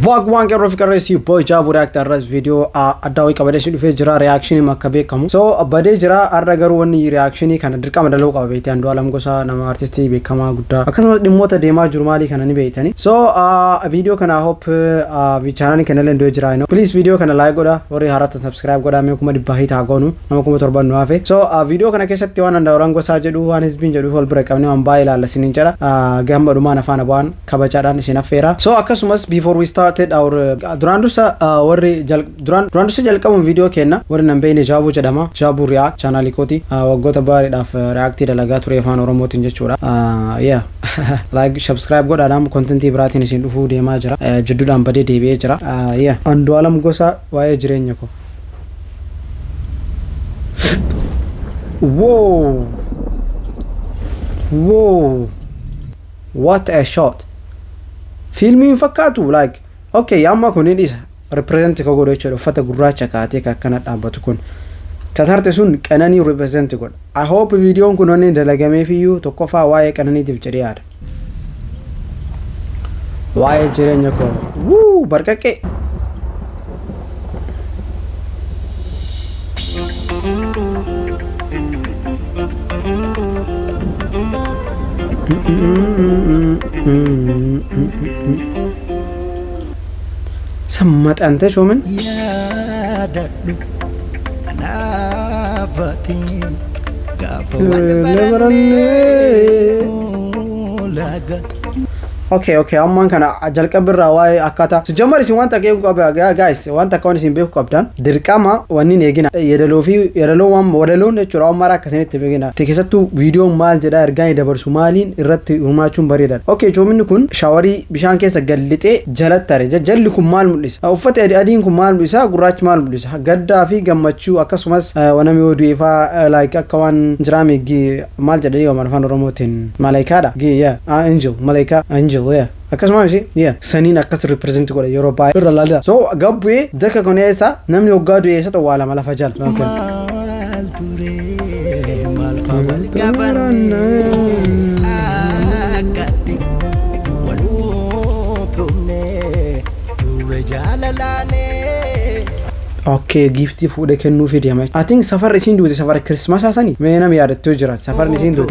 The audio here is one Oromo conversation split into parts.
Wagwan ke Rafika Resi boy jabu reactor ras video adawi kabade shi dufe jira reaction makabe kamu so bade jira arragaru wani reaction kana dirka madalo kabete Andualem Gosa nama artist be kama gudda akasama dimota dema jurmali kana ni beitani so video kana hope vi channel kana len do jira no please video kana like goda ori harata subscribe goda me kuma dibahi ta gonu nama kuma torban no afe so video kana kesatti wan Andualem Gosa jedu wan has been jedu fol break amni am baila la sinin jara gamba duma na fana ban kabacha dan sinafera so akasumas before we started our durandusa durandusa jalqamu video kenna warri nambeene jabu jedama jabu react channel ikoti wagota bari daf react dalaga ture fan Oromo tin jechuudha yeah like subscribe goda dam content ibratin isin dufu de ma jira jeddudan bade debe jira yeah Andualem Gosa Waa'ee Jireenya Koo whoa what a shot filming fakatu like okay amma kunin isa represent ko godo chero fata gurracha kaate ka kana dabatu kun tatarte sun kanani represent god I hope video kun onin dalagame fiyu to kofa Waa'ee kanani divjariya Waa'ee Jireenya Koo woo barkake Sammat ante shomen ya dadu anafati gafa laga okay amman kana jalqa birra Waa'ee akata sijamari si wanta ke guys wanta kawni sin be qabdan dirqama wani negina yedalo wam wadalo ne chura mara kasene tebegina tekesatu video mal jeda ergani dabarsu malin irratti humachun barida okay jomin kun shawari bishan kesa gallite jalattare jallikum mal mulis ufate adin kum mal mulisa gurach mal mulis gadda fi gammachu akasumas wanami wodu ifa like akawan jirami gi mal jeda yo marfan Oromotin malaikada gi ya angel malaika angel yeah akasma shi yeah sanin akas represent ko Europa iralada so gabwe daka konesa namni ogadu esa to wala mala fajal okay mal fabal gabarne akati walu tumne rejalalane okay gifti fude kennu fi dema I think safar isin du safar Christmas asani mena mi yadatto jira safar isin du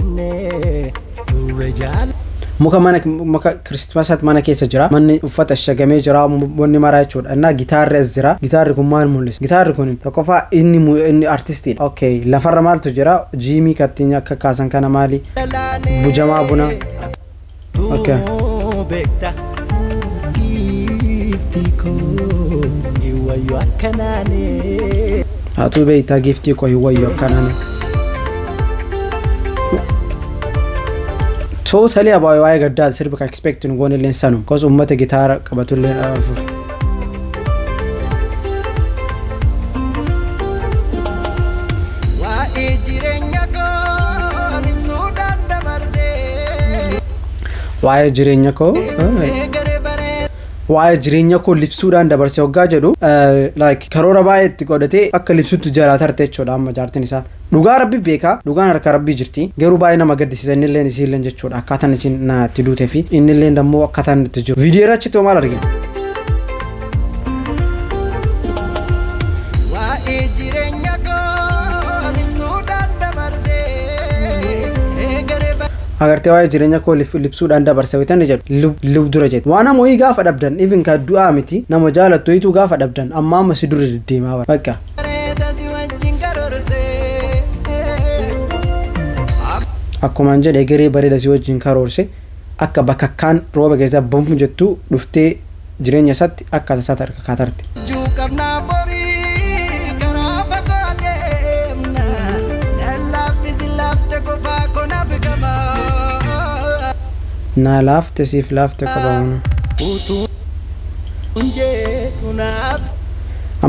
muka Christmas at mana kesa jira manni ufata shagame jira wonni mara chod anna guitar zira guitar ko mal mulis guitar ko ni tokofa inni artist okay la farmal to jira jimi katinya ka kasan kana mali bujama buna okay gifti ko iwayo kanane atu beita gifti ko iwayo kanane totally about Waa'ee gadda sirba ka expect no gone len sanu cause ummata guitar qabatulle Waa'ee Jireenya Koo libsuudhaan dabarse Waa'ee Jireenya Koo Waa'ee Jireenya Koo libsuudhaan dabarse hoggaa jedhu like karoora baay'eetti godhate akka libsuutti jara tarte jechuudha amma jaartin isaa dhugaa rabbi beeka dhugaan harka rabbi jirti garuu baay'ee nama gaddisiisan illeen isiilleen jechuudha akkaataan isin na tidute fi innilleen dammoo akkaataan itti jiru viidiyoo irratti to maal argina Waa'ee Jireenya Koo libsuudhaan dabarse agarte Waa'ee Jireenya Koo libsuudhaan dabarse witan jedhu lubdura jedhu waan amooyi gaafa dhabdan even ka du'aa miti nama jaalattu itu gaafa dhabdan amma amma si dura deemaa bakka akkuma jedhe garee bareeda si wajjin karoorse akka bakakkaan rooba keessa bombu jettu dhuftee jireenya isaatti akka tasaata harka kaatarte na laafte siif laafte qabamu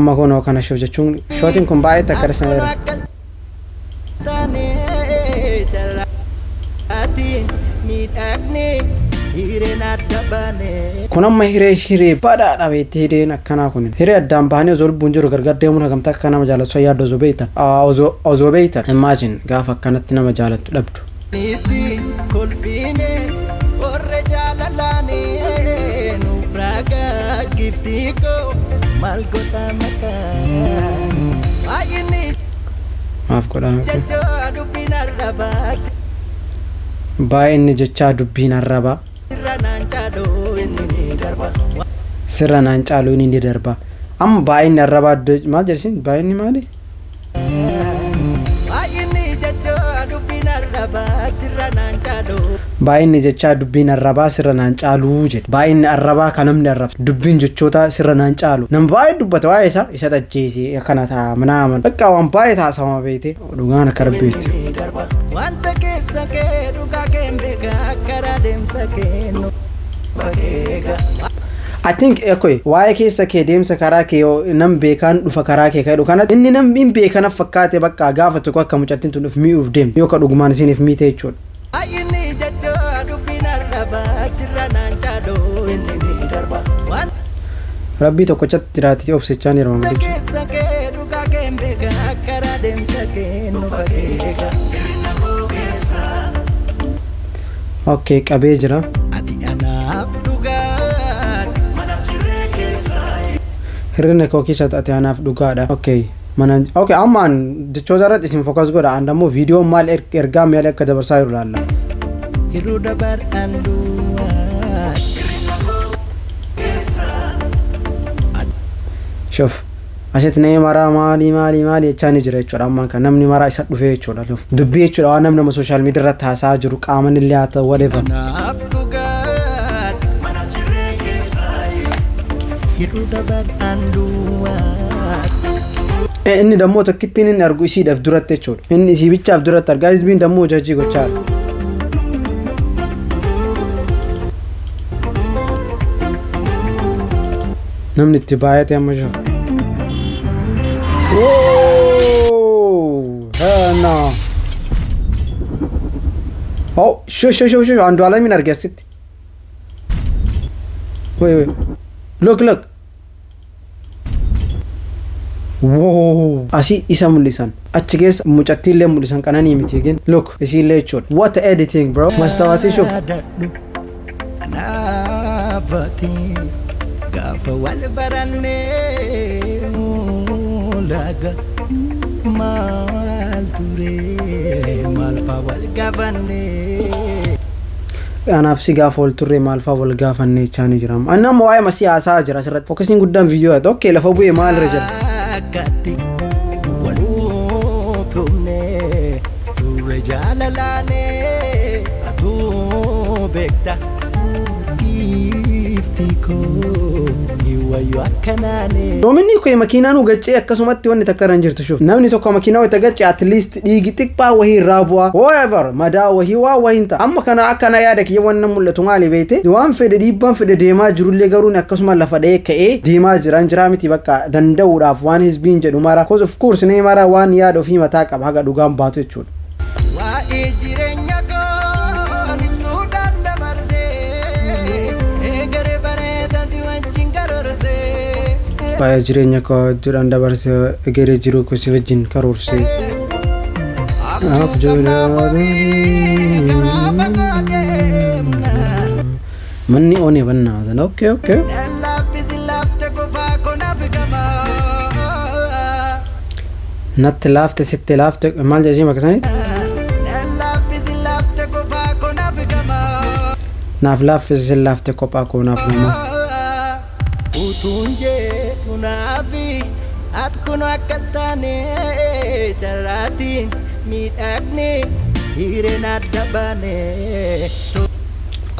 amma kunoo kana shoo jechuun shootiin kun baay'ee takkarsaneera kun amma hiree badhaadha beetti hideen akkanaa kun hiree addaan bahanii osoo lubbuun jiru gargar deemuun hagamta akka nama jaalatu yaaddu osoo beeytan imagine gaafa akkanatti nama jaalattu dhabdu maaf godhame baay'inni jechaa dubbiin arraba sirra naan caalu inni ni darba amma baay'inni arraba maal jedhsin baay'inni maali baay'inni jechaa dubbiin arrabaa sirra naan caaluu jedhe baay'inni arrabaa kan namni arrabsa dubbiin jechoota sirra naan caalu nam baay'ee dubbata waa'ee isa tajjeesee akkana ta'a manaaman bakka waan baay'ee taasifama beete dhugaan akka rabbiitti wanta keessa kee dhugaa kee beekaa karaa deemsa kee nu bareega I think okay waa'ee keessa kee deemsa karaa kee nam beekaan dhufa karaa kee ka'edhu kana inni nam hin beekana fakkaate bakka gaafa tokko akka mucattiin tun dhuf mi'uuf deem yoo ka dhugumaan isiniif miite jechuudha rabbii tokkochatti jiraatiti obsechaan yeroo malee okay qabee jira hirrina koo keessa ati anaaf dhugaadha okay mana okay ammaan jechoota irratti isin focus godha andammoo viidiyoo maal ergaa maal akka dabarsaa jiru laalla hiruu dabar shuf asitti nee maraa maali jechaan jira jechuudha ammaan kan namni maraa isa dhufee jechuudha dubbii jechuudha waan namni nama sooshaal miidiyaa irratti haasaa jiru qaaman illee haa ta'u whatever inni dammoo tokkittiin inni argu isiidhaaf duratti jechuudha inni isii bichaaf duratti argaa isbiin dammoo hojii gochaa namni itti baay'ate amma jiru no oh shush Andualemin argasitti wait look wow asi isa mul'isan achi keessa mucattiillee mul'isan kananii miti gin look isiillee jechuudha what editing bro mastawati shuf gaafa wal baranne laga maal ture maal fa wal gafanne anaaf si gaafa wal turre maal fa wal gaafanne chaani jiram annama waa'ee siyaasaa jira asirratti fokkasiin guddaan viidiyoo ati okay lafa bu'ee maal irra jira waluu tumne turre jaalalaane atuu beekta giftiko Domini ko makiinaan ugacee akkasumatti wanni takka ran jirtu shuf namni tokko makiinaa wata gacee at least dhiigi xiqqaa wahii raabua whatever madaa wahii waa wahinta amma kana akkana yaada kiyya wannan mul'atu maali beete waan fedhe dhiibban fedhe deemaa jirullee garuun akkasuma lafa dhee ka'ee deemaa jiraa miti bakka danda'uudhaaf waan hisbiin jedhu mara cause of course nee mara waan yaada ofii mataa qaba haga dhugaan baatu jechuudha waa'ee jireenya koo ibsuudhaan dabarsee eegare bareedaa si wajjin karoorse waa'ee jireenya koo duraan dabarsee eegare jiru koo si wajjin karoorse manni one bannaatan okay natti laafte sitti laafte maal jedhii makasanitti naaf laafte sitti laafte kophaa koo naaf gama utuunjee tunaafi at kuno akkas taane jaraatiin miidhagni hireen adda baane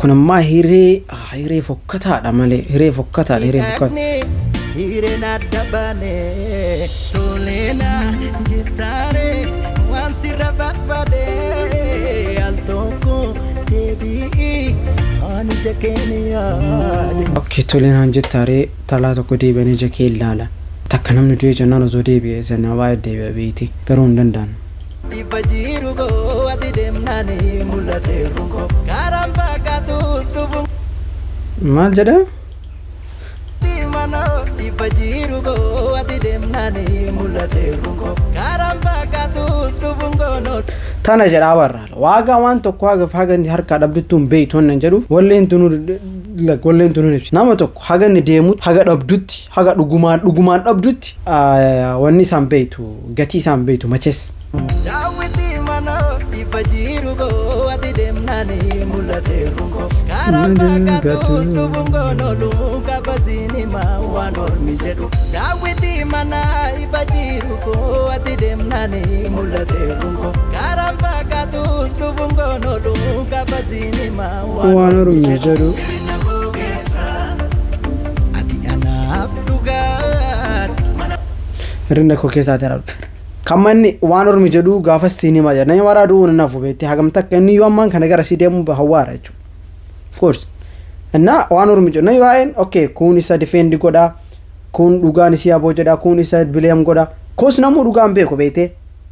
kun ammaa hiree fokkataadha malee hiree fokkataadha hireen adda baane tolena jitaare waan sirra barbaade al tokko deebi'i ani jakeeni yaade okay tolena jitaare talaa tokko deebi'anii jakee ilaala takka namni du'e jennaan osoo deebi'e sana waa'ee deebi'e beekti garuu hin danda'an Ibajiru go ati demnani mulate rungo karamba katus tubu maal jedha Ibajiru go ati demnani mulate rungo karamba katus tubu ngono tana jedhaa barra waaqa waan tokko haga inni harka dhabduttuun beeytu wannan jedhu walleen tunuu ibsi nama tokko haga inni deemut haga dhabdutti haga dhugumaan dhabdutti wanni isaan beeytu gatii isaan beeytu maches Bajiru go ati demnani mulate rungo karamba gatus kubungo no luka bazini ma wanor mijedu dawiti mana ibajiru go ati demnani mulate rungo karamba gatus kubungo no luka bazini ma wanor mijedu ati anabdugat rinna ko kesa tara kamanni waan ormi jedhu gaafa sinima jedhanii waraaduu nafu beetti hagam takka inni yoo ammaan kana gara sidemu bahawaara jechuudha of course እና waan ormi jedhu na yoo okay kun isa defend godha kun dhugaan isi aboo jedha kun isa bileem godha kos namu dhugaan beeku beete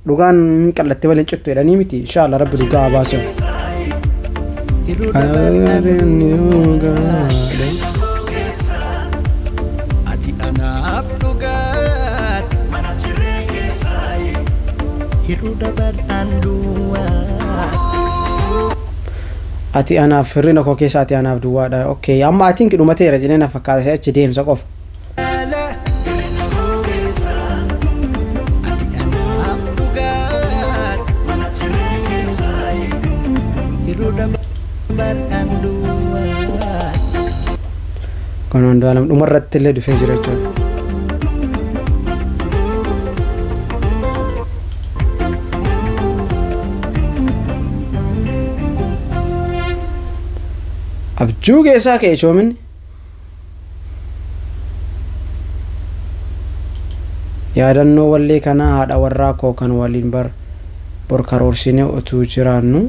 dhugaan qallatte waliin cittu jedhanii miti inshallah rabbi dhugaa baasu ati anaaf hirrina koo keessa ati anaaf duwwaadha okay amma atiin kidhumateera jedhee na fakkaata achi deemsa qofa kan Andualem dhumarratti illee dhufee jira jechuudha abjuu keessa ka'e choominni yaadannoo wallee kana haadha warraa koo kan waliin bor karoorsine otuu jiraannu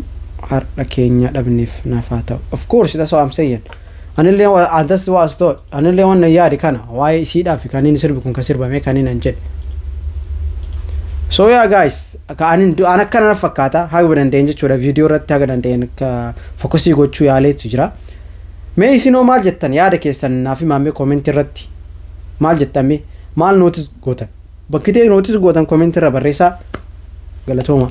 har'a keenya dhabneef nafaa ta'u of course that's what I'm saying anillee that's what I thought anillee waan yaadi kana waa'ee isiidhaaf kaniin sirbi kun ka sirbame kaniin an jedhe so yeah guys an akkana fakkaata haga dandeenye jechuudha video irratti haga dandeenye focusii gochuu yaaleetu jira mee isinoo maal jettan yaada keessan naafi maammee comment irratti maal jettame maal notice gootan bakkitee notice gootan comment irra barreessaa galatooma